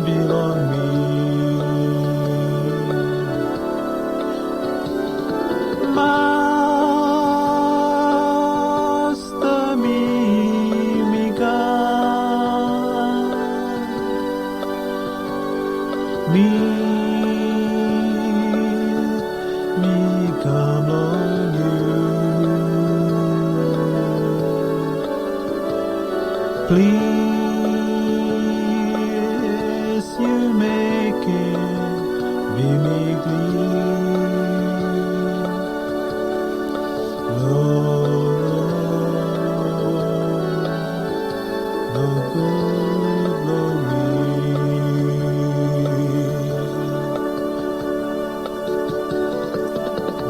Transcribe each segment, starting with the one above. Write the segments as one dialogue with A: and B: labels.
A: beyond me. Master me guide me come on you. Please you make it be me clean. Lord, the good glory.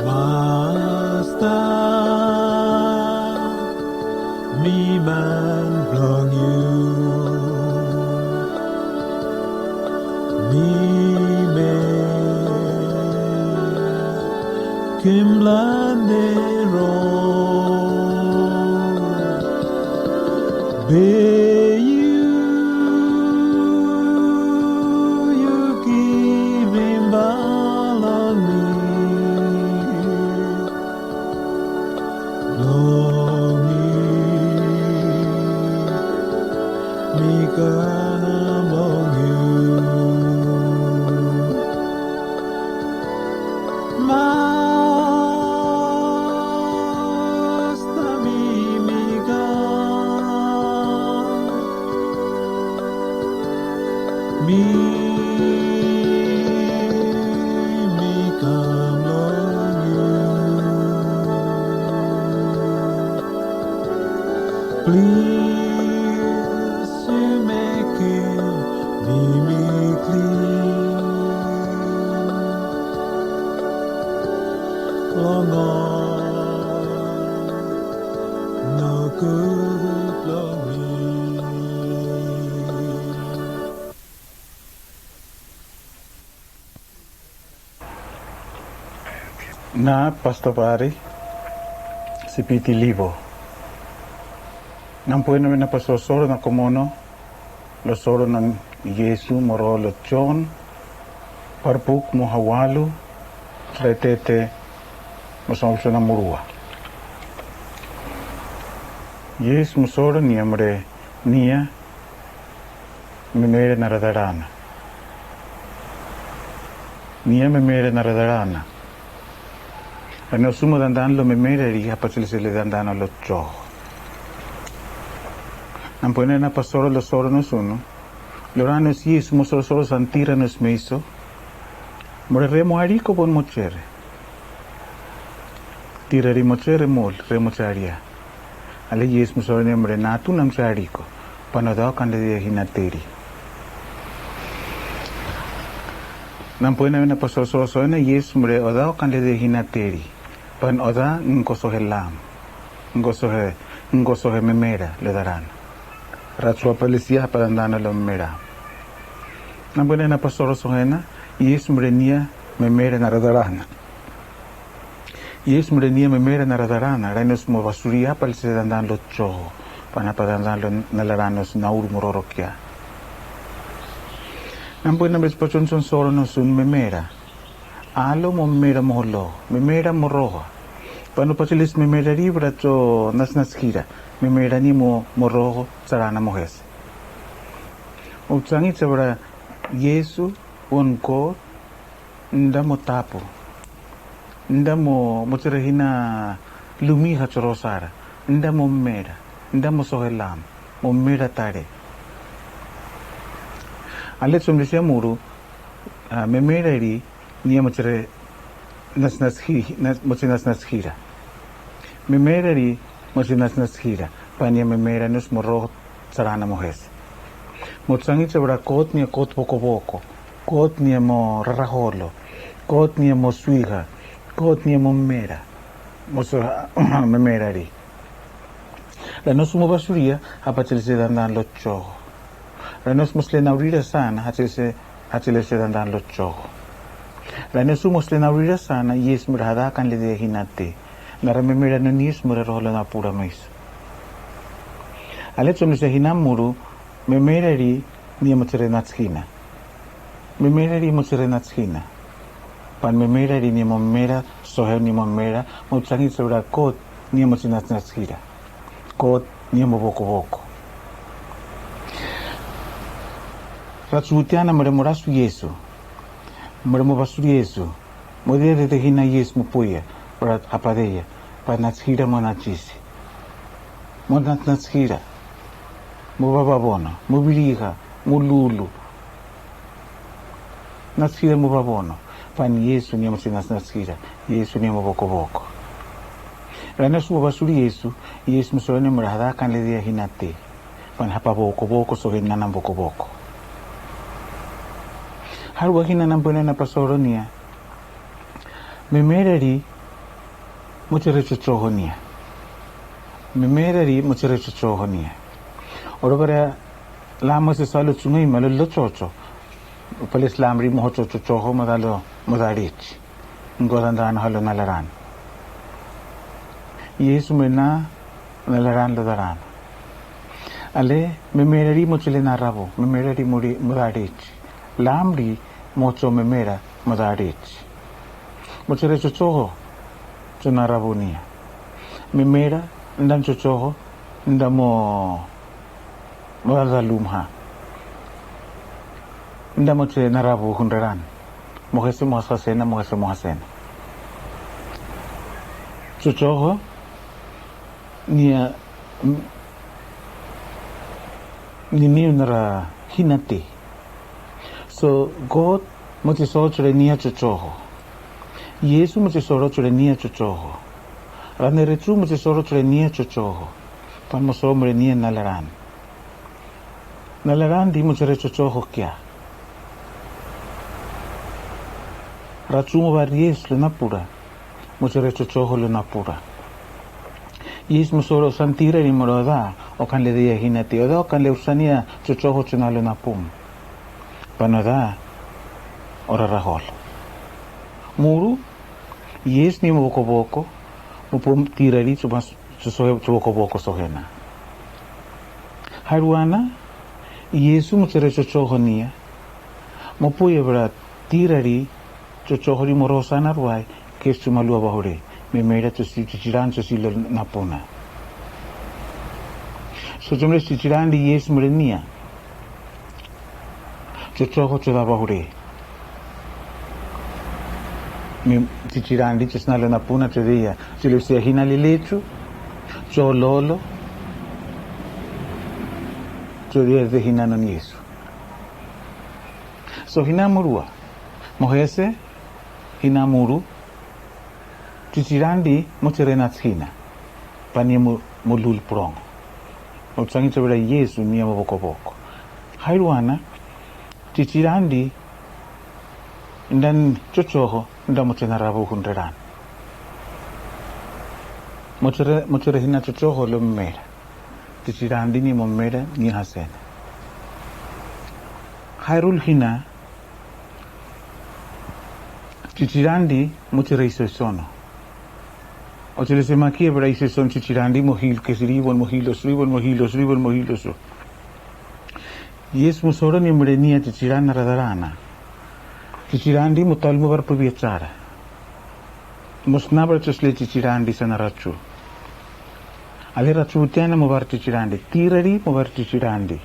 A: Master, me man belong you. Me man kim landero. Be you give him ball on me. Long me gonna among you. Master me God. Me come on you. Please you make it be me clean. Long on, no good glory.
B: Na Pastopari, si Piti Livo. Nang puwena na pasosoro na komono, lo soro ng Yesu moro lo John, parpuk mo hawalu, tretete mo somso na murua. Yesu mo soro niya mre niya memere naradarana. Niya memere naradarana. Ano sumo dandan lo memere ri hapatsilisili dandan lo cho. Nang puwena na pasoro lo soro no suno, loranos Yesu mo soro santira nos meiso, more remo ariko bon mocere. Tira ri mocere mol, remo charia. Ale Yesu mo soro nemre natu nam chariko, panadaw kan le hinateri. Nang puwena na pasoro na Yesu more odaw kan le hinateri. Pan oda ngosohe lam, ngosohe memera le daran. Ratsua palisia palandana lo memera. Nang puwena na pasoro sohena, Yesu mrenia memera naradarana. Yesu mrenia memera naradarana, rainos mo basuria palisia dandan lo cho, panapadandan lo nalaranos naur mororokia. Nang puwena na pasoro soro no sun memera. Alo mo memera moholo, memera moroha. Pano pasilis memera ribra cho nasnasgira, memera ni mo moroho sarana mohes. Utsangit sabra Yesu unko nda mo tapo. Nda mo motirehina lumiha chorosara. Nda mo memera, nda mo sohelam, mo memera tare. Alet somdesya muru memera ri niya mochire nasnasgira. Memera ri mochire nasnasgira. Panya memera nos moro sarana mohes. Motsangit sabra kot niya kot poko. Kot niya mo raraholo. Kot niya mo suiga. Kot niya mo memera. Memera ri. Lanos mo basuria hapachilise dandan lo cho. Lanos musle naurira sana hachilise dandan lo cho. Lanos musle naurira sana yes murada kan le de hinate. Nara memera no nis murarolo na pura mais. Alet somle se hinamuru memera ri niya mochire natskina. Memera ri mo serenatskina. Pan memera ri ni mo memera sohe ni mo memera mo tsangi sobra kot ni mo sinatskira. Kot ni mo boko. Ratsutiana mere morasu Yesu. Mere mo basuri Yesu. Mo de hina Yesu mo puya para apadeya para natskira mo natisi. Mo natskira. Mo bababona, mo biriga, mo lulu. Natskira mo babono. Pan Yesu ni mo sinatskira. Yesu ni mo boko. Rana su basuri Yesu mo sorone mo hada kan le dia hinate. Pan hapa boko so hinana boko. Harwa hinana pone na pasoronia. Memerari mo chochohonia. Memerari mo chochohonia. Orobara lama se salo chungai malo chocho. Pale islamri mo chocho modalo modarich. Ngodandan halo nalaran. Yesu mena nalaran lodaran. Ale memerari mo chile narabo, memerari muri modarich. Lamri mocho memera modarich. Mo chocho chonarabunia. Memera ndan chocho ndamo Moazalumha. Ndamo che narabu hundaran. Mohese mohasena. Chochoho nia ni nara hinate. So God moche so chure nia chochoho. Yesu moche so chure nia chochoho. Ranerechu moche so chure nia chochoho. Pamo so mre nia nalaran. Nalaran di mo chere chocho kya. Rachumo baries le napura. Mo chere chocho le napura. Yes mo solo santira ni moroda o kan le dia hinati o kan le usania chocho chuna le napum. Panada ora rahol. Muru yes ni mo boko mo pum tirari chumas boko sohena. Haruana Yesu mo chere chochohonia. Mo puye bra tirari chochohori morosana ruai ke sumalua bahore. Me mera to chichiran to silo napona. So jomle chichiran di Yesu mrenia. Chochoho choda bahore. Me chichiran di chisnalo napona chodia. Silo se hina lilechu. Chololo. Chodia de hinanon Yesu. So hinamurua. Mohese hinamuru. Chichirandi mocherenatsina. Pania mulul prong. Otsangi chabra Yesu niya boko. Hairuana. Chichirandi ndan chochoho ndan mochenarabu hunderan. Mochere hina chochoho lo mera. Chichirandi ni momera ni hasen. Hairul hina chichirandi mochere isosono. Ochele se makia bra isoson chichirandi mohil kesribon mohilos. Yes musoro ni mrenia chichirana radarana. Chichirandi mutalmo bar pubiachara. Musnabar chosle chichirandi sanarachu. Ale rachutiana mobar chichirandi. Tirari mobar chichirandi.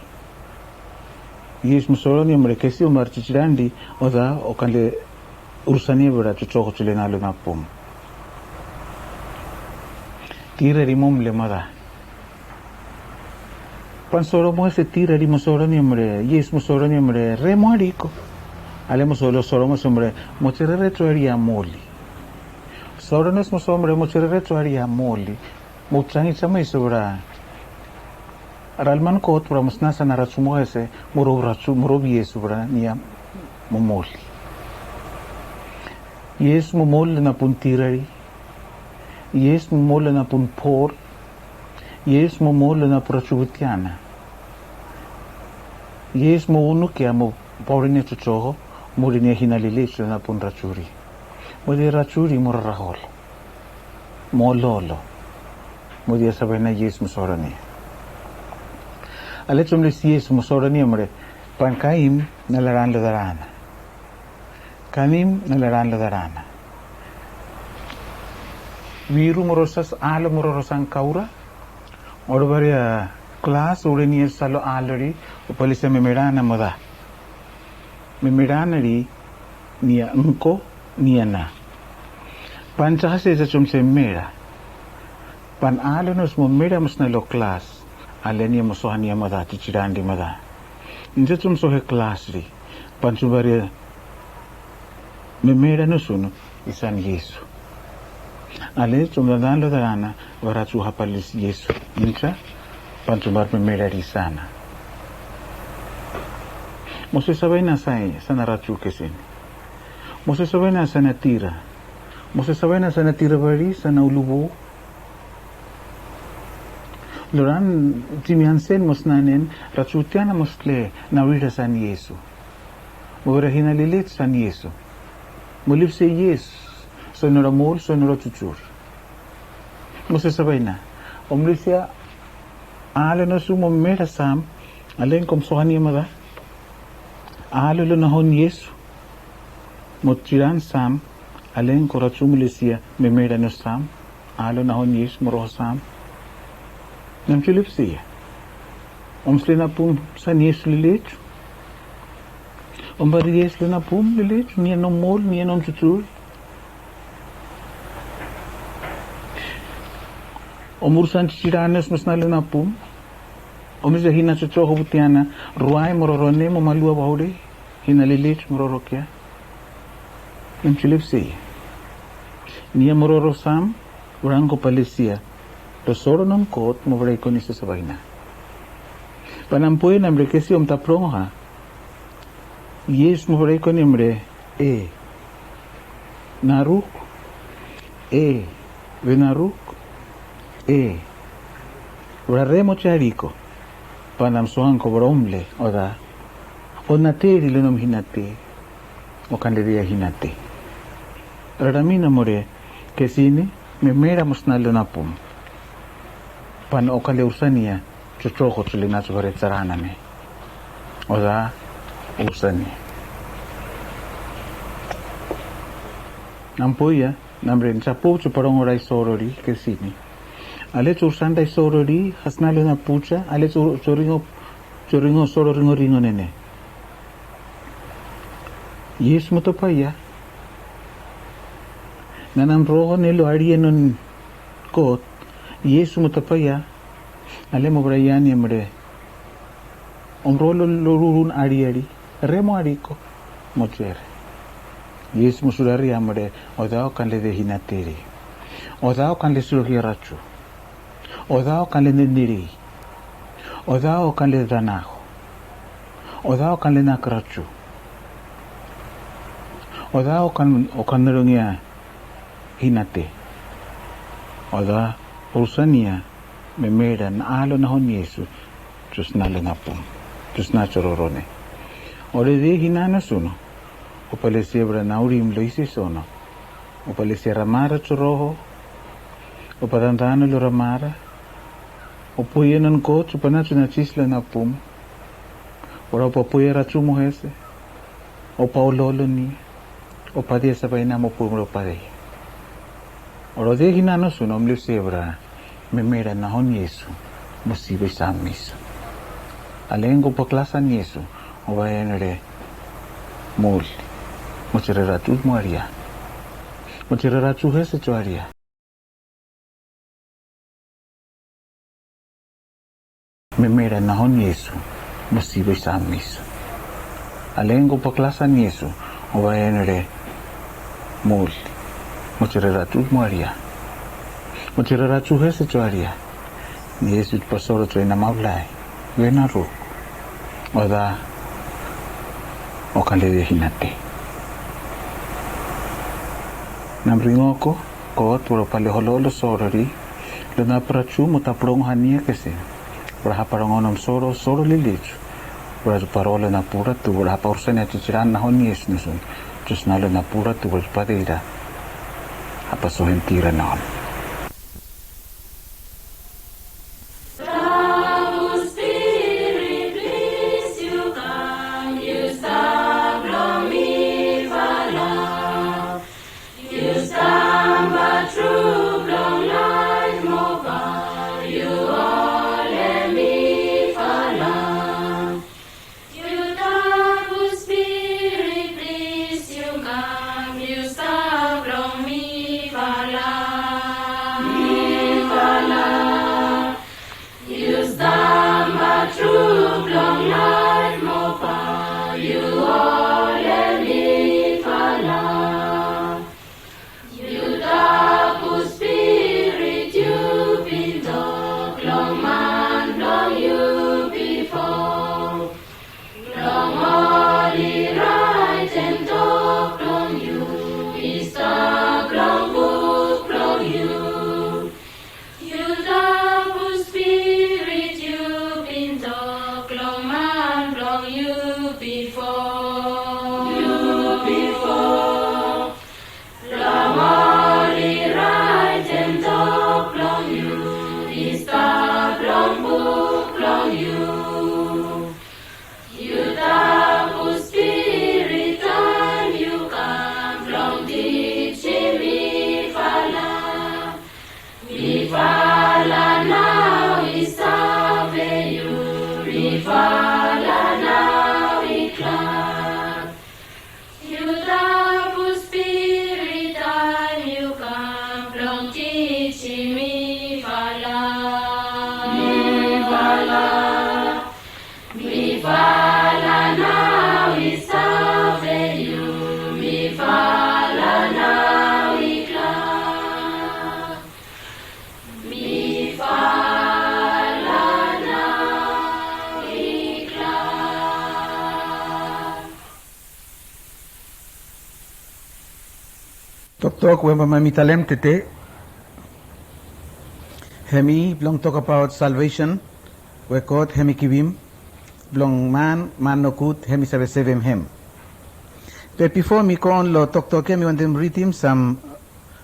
B: Yes musoro ni mrekesi mobar chichirandi oda okale ursani bra chocho chilenalo napum. Tirari mumle mada. Pansoro mo ese tirari musoro ni mre. Yes musoro ni mre remoarico. Ale musoro soro mo sombre mochere retroaria moli. Soro nos mo sombre mochere retroaria moli. Mutsangi sama isura. Aralman kot pra musnasa naratsumo ese moro Yesu bra niya momoli. Yes momol na puntirari. Yes momol na pun por. Yes momol na prachutiana. Yes mo unu kya mo porine chocho morine hinalile na pun rachuri. Modi rachuri morrahol. Mololo. Modi sabena yes musorani. Ale chomle yes musorani amre pankaim nalaran ladarana. kanim nalaran ladarana. Viru morosas alo morosang kaura. Orbaria class urenier salo already upalisa memerana moda. Memerana ri nia unko niana. Panchase sa chumse mera. Pan alo nos mo mera mas na lo class. Alenia mo sohania moda tichirandi moda. Nje chum sohe class ri. Panchubaria memera no suno isan Yesu. Ale chumdadan lo darana varachu hapalis Yesu. Incha panchumbar memera ri sana. Mose sabay na say sana rachu kesin. Mose sabay na sana tira. Mose sabay na sana tira bari sana ulubo. Loran timiansen mosnanen rachutiana mosle na wira san Yesu. Mora hinalilit san Yesu. Mulip se Yesu. Sonora mol, sonora chuchur. Mose sabay na. Omlisya ala na sumo mera sam alen kom sohani mada. Ala lo na hon Yesu. Motiran sam alen ko rachumulisya me mera no sam. Ala na hon Yesu moro sam. Nam chulip siya. Omsli na pum san Yesu lilecho. Ombari Yesu na pum lilecho. Niya no mol, niya no chuchur. Omursan chichiranes mas nalo na pum. Omisa hina chucho hubutiana. Ruay mororone mo malua baure. Hina lilecho mororo kya. Nam chulip siya. Niya mororo sam. Urang ko palisiya. Tosoro nam kot mo bray ko nisa sabay na. Panampuy namre kasi taprong ha. Yes mo bray ko nimre naruk venaruk Uraremo chariko. Panam sohan ko bromle oda. O nateri lenom hinate. O kanderia hinate. Raramina more kesini me mera mosnalo na pum. Pan o kaleusania chochoho chulinacho varetsarana me. Oda usani. Nampuya namre chapu chuparong orai sorori kesini. Ale chusanda sorori hasnalo na pucha ale choringo sororingo ringo nene. Yes mo to pa ya. Nanam roho nelo arienon kot. Yesu mutapaya ale mo brayani amre omrolo lorun ari remo ariko mocher Yesu musurari amre odao kan le dehinateri odao kan le surhirachu odao kan le nendiri odao kan le danaho odao kan le nakrachu odao kan okanrongia hinate oda Usania me mera na alo na hon Yesu tus nalo na pum tus na chororone ore de hinana suno o palesebra na urim lo isi sono o palesera mara choroho o padantano lo ramara o puyenon ko chupanacho na chisla na pum ora o puyera chumo hese o paulolo ni o padia sabay na mo pumro pade oro de hinana suno mlo sebra me mera na hon Yesu musibe samis alengo po klasan Yesu o bayenere mul mochirera tu moria mochirera tu hese choaria me mera na hon Yesu musibe samis alengo po klasan Yesu o bayenere mul mochirera tu moria Mochirara chuhe se chuaria. Yesu pasoro choi na maulai. Vena ru. Oda. Okale de hinate. Namringoko. Kot puro pale hololo sorori. Luna prachu mutaprong hania kese. Pura parangonom soro lilichu. Pura parola na pura tu pura paursanya chichiran na hon Yesu nusun. Just nalo na pura tu pura padira. Apa sohen tira na hon.
C: Follow
B: Tok when mami talem tete. Hemi blong talk about salvation. We called hemi kivim. Blong man no kut hemi sabe sevem hem. But before me go on lo talk me want them read him some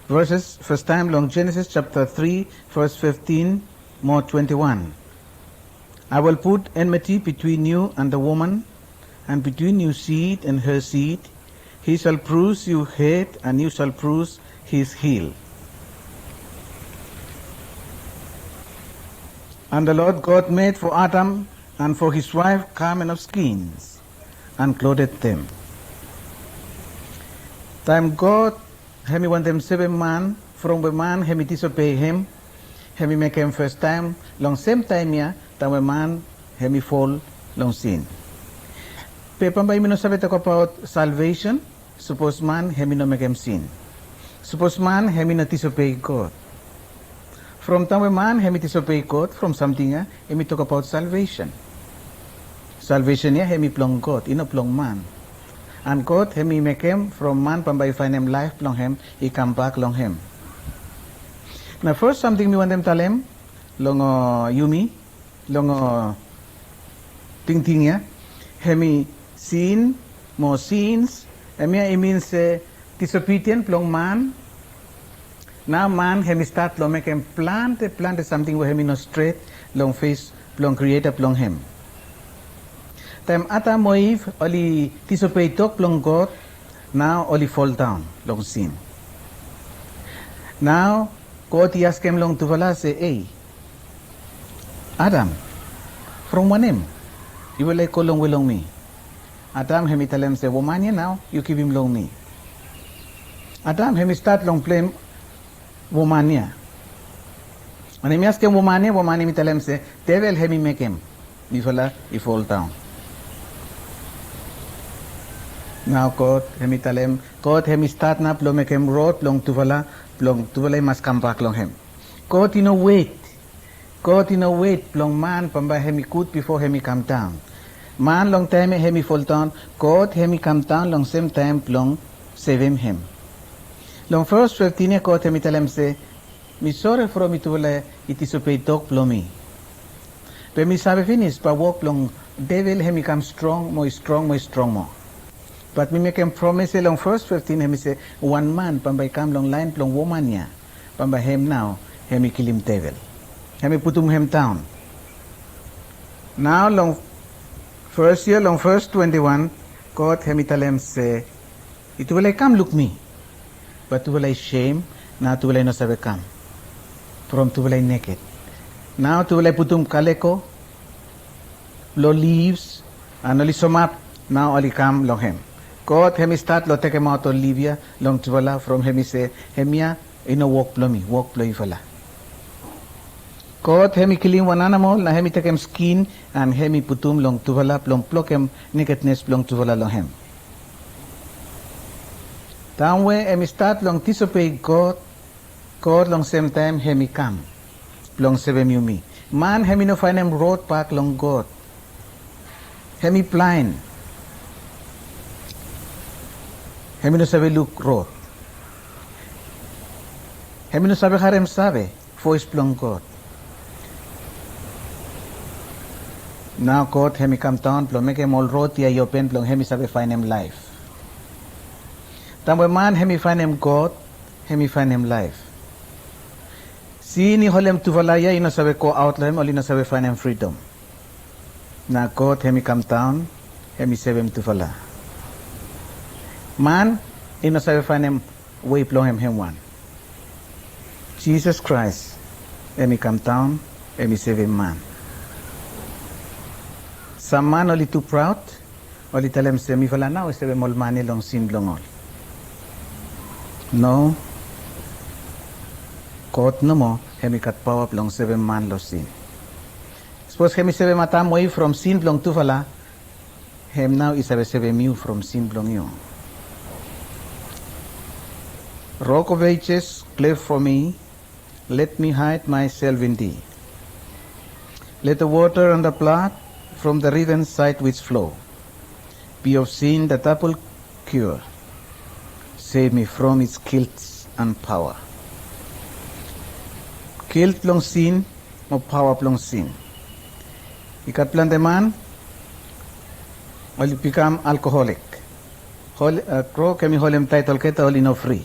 B: verses. First time long Genesis chapter 3 verse 15 more 21. I will put enmity between you and the woman, and between your seed and her seed. He shall bruise your head, and you shall bruise his heel. And the Lord God made for Adam and for his wife garment of skins, and clothed them. Time God, hemi want them 7 man, from the man hemi disobey him, hemi make him first time, long same time ya, time the man hemi fall long sin. Pepambay mi no sabi talk about salvation. Suppose man hemi no make him sin. Suppose man hemi no disobey God. From time man hemi disobey God, from something hemi talk about salvation. Salvation ya hemi plong God, ino plong man. And God hemi make him from man pambay find him life plong him, he come back long him. Now first something mi want them tell him, long Yumi, long ting ya, hemi sin, more sins. It means disobedient plong man. Now man hemi start long make him plant something where hemi no straight long face plong creator plong him. Time ata moiv oli disobey talk plong God. Now oli fall down long sin. Now God ask him long to vala say, hey, Adam, from one him, you will like long will long me. Adam hemi tell him say, woman now, you give him long me. Adam hemi start long play woman ya. And hemi ask him woman hemi tell him say, devil hemi make him. Before he fall down. Now God hemi tell him, God hemi start na plong make him road long tuvala must come back long him. God you know wait. God you know wait plong man pamba hemi kut before hemi come down. Man long time hemi fall down, God hemi come down long same time long save him. Long first 15 God hemi tell him say, me sorry for me to it is okay talk plong me. But me sabe finish pa walk long devil hemi come strong more. But me make him promise long first 15 hemi say one man pambay come long line plong woman ya. Pambay him now hemi kill him devil. Hemi putum him down. Now long first year, long verse 21, God hemi tell him say, it will I come look me, but to will I shame, now to will I no sabe come. From to will I naked. Now to will I putum kaleko, lo leaves, and only sum up, now only come long him. God hemi start lo take him out of Libya, long tuvala, from hemi say, hemia, ino walk plo me, walk plo ifala. God hemi killing one animal, na hemi take him skin, and hemi putum long tuvala, plong plok him nakedness plong tuvala long him. Down way hemi start long disobey God, God long same time hemi come, plong sevem you me. Man hemi no find him road back long God. Hemi blind. Hemi no sabe look road. Hemi no sabe harem sabe, voice plong God. Now God hemi come down, plong make him all road tia open, plong hemi sabe find him life. Tamwe man hemi find him God, hemi find him life. Si ni holem tuvalaya ino sabe ko out him, oli no sabe find him freedom. Now God hemi come down, hemi save him tuvala. Man ino sabe find him way plong him one. Jesus Christ hemi come down, hemi save him man. Some man only too proud, only tell him say, mi fala na, o sebe mol mani long sin long all. No. God no mo, hemi kat power long sebe man lo sin. Suppose hemi sebe mata mo from sin long tu fala, hem now is sebe mu from sin long you. Rock of ages, clear for me, let me hide myself in thee. Let the water and the blood from the riven side which flow be of sin that apple cure. save me from its guilt and power. Guilt long sin, or power long sin. Ikat plan the man, will become alcoholic. Crow kami holem title keta only no free.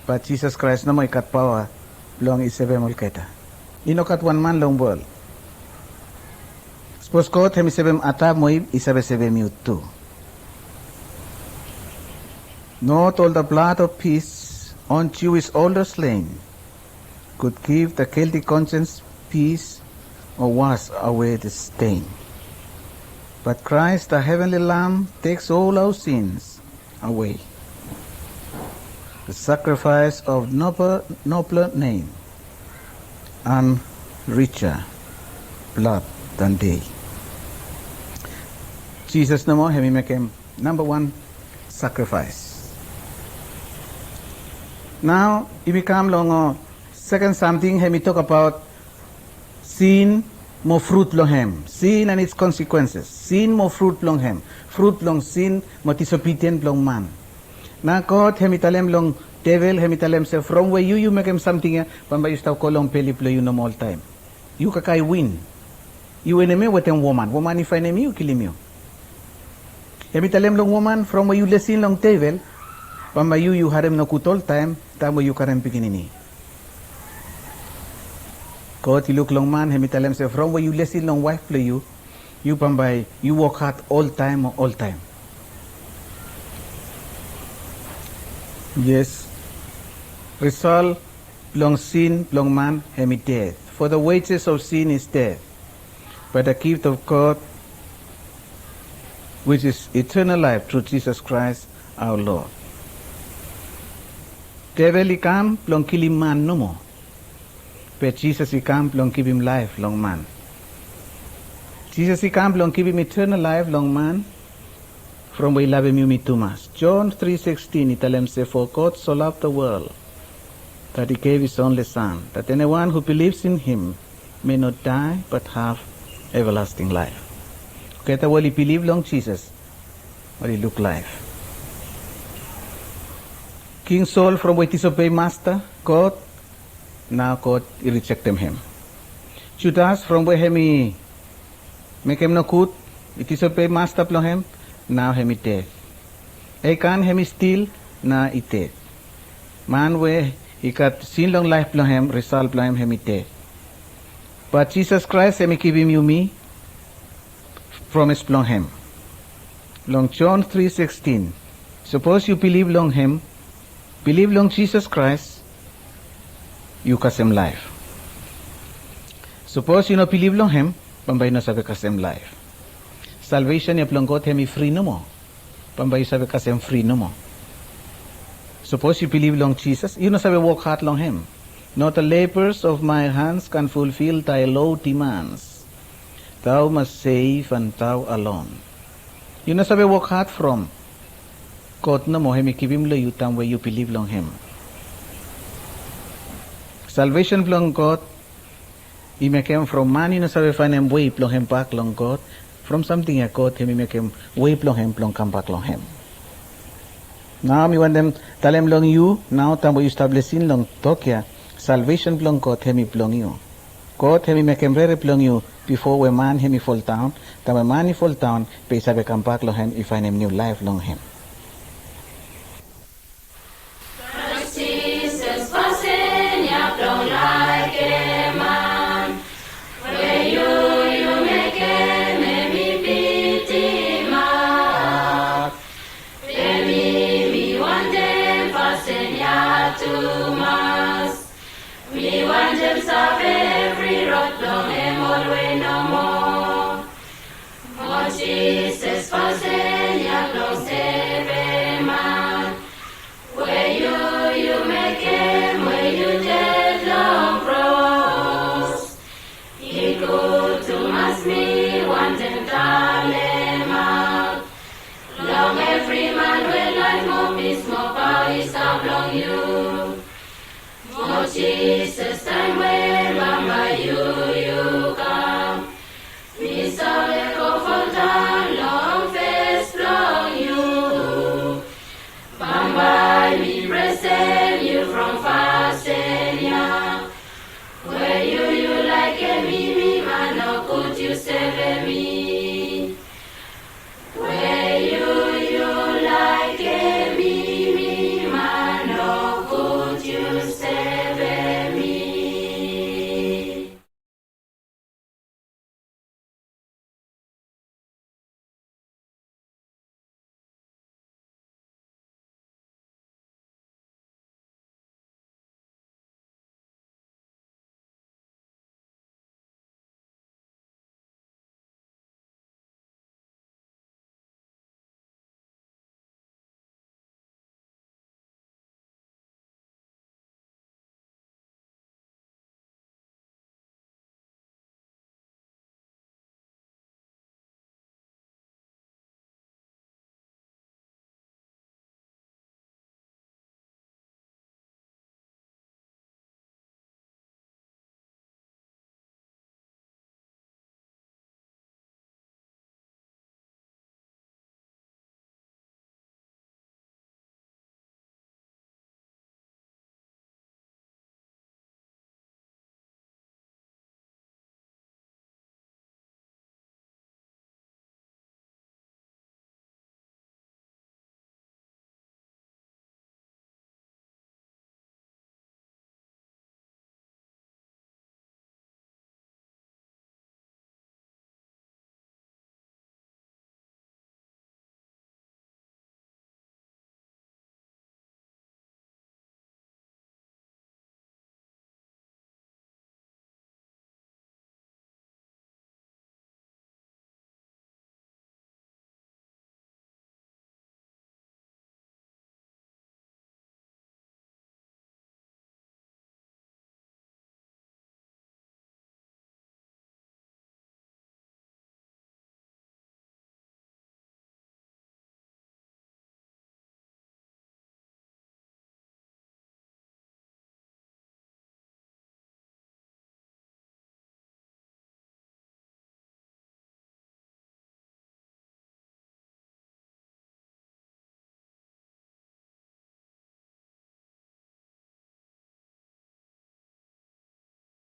B: But Jesus Christ no mo ikat power long isebe mol keta. Inokat one man long world. Suppose ko hemi sebem ata moib isabe sebe miut too. Not all the blood of peace on Jewish older slain could give the guilty conscience peace or wash away the stain. But Christ, the heavenly Lamb, takes all our sins away. The sacrifice of nobler name and richer blood than they. Jesus no more, hemi make him number one sacrifice. Now, if we come along second something, hemi talk about sin more fruit long hem. Sin and its consequences. Sin more fruit long hem. Fruit long sin more disobedient long man. Now God hemitalem long devil hemitalem say from where you make him something pamba you start kolong peliplo you no all time. You kakai win. You enemy with them woman. Woman if enemy you kill him you. Hemitalem long woman from where you listen long devil pamba you harem no kut all time tamo you karem pikinini. God, you look long man, hemitalem say from where you listen long wife play you pambay, you work hard all time. Yes. Result long sin, long man, hemi death. For the wages of sin is death. But the gift of God, which is eternal life through Jesus Christ our Lord. Devil he come, long kill him man no more. But Jesus he come, long give him life, long man. Jesus he come, long give him eternal life, long man. From where he love him you me too much. John 3:16, it tell him say, for God so loved the world that he gave his only son, that anyone who believes in him may not die but have everlasting life. Okay, that while he believe long Jesus, while he look life. King Saul from where he disobey master, God, now God he reject him. Judas from where he make him no good, it disobey master plong him, now he dead. Achan he steal, now he dead. Man where he got sin long life plong him, result plong him he dead. But Jesus Christ he give him you me, promise plong him. Long John 3:16. Suppose you believe long him, believe long Jesus Christ, you kasem life. Suppose you no believe long him, pambay no sabi kasem life. Salvation ya plong God hemi free no mo, pambay sabi kasem free no mo. Suppose you believe long Jesus, you no sabi work hard long him. Not the labors of my hands can fulfill thy low demands. Thou must save and thou alone. You no sabi work hard from God no mo hemi kibim lo you tam where you believe long him. Salvation plong God, he make him from man, you know, sabi find him way plong him back long God. From something a God, he make him way plong him, plong come back long him. Now, me want them tell him long you, now tambo you establishing long Tokya, salvation plong God, he plong you. God, he make him very plong you, before when man he fall down, then when man he fall down, pay sabi come back long him, he find him new life long him.
C: Jesus, Pasenya, close every man. Where you make him, where you dead long cross. He go to mass me, one them out. Long every man will like more peace, more power is long you. More Jesus, time well, by you.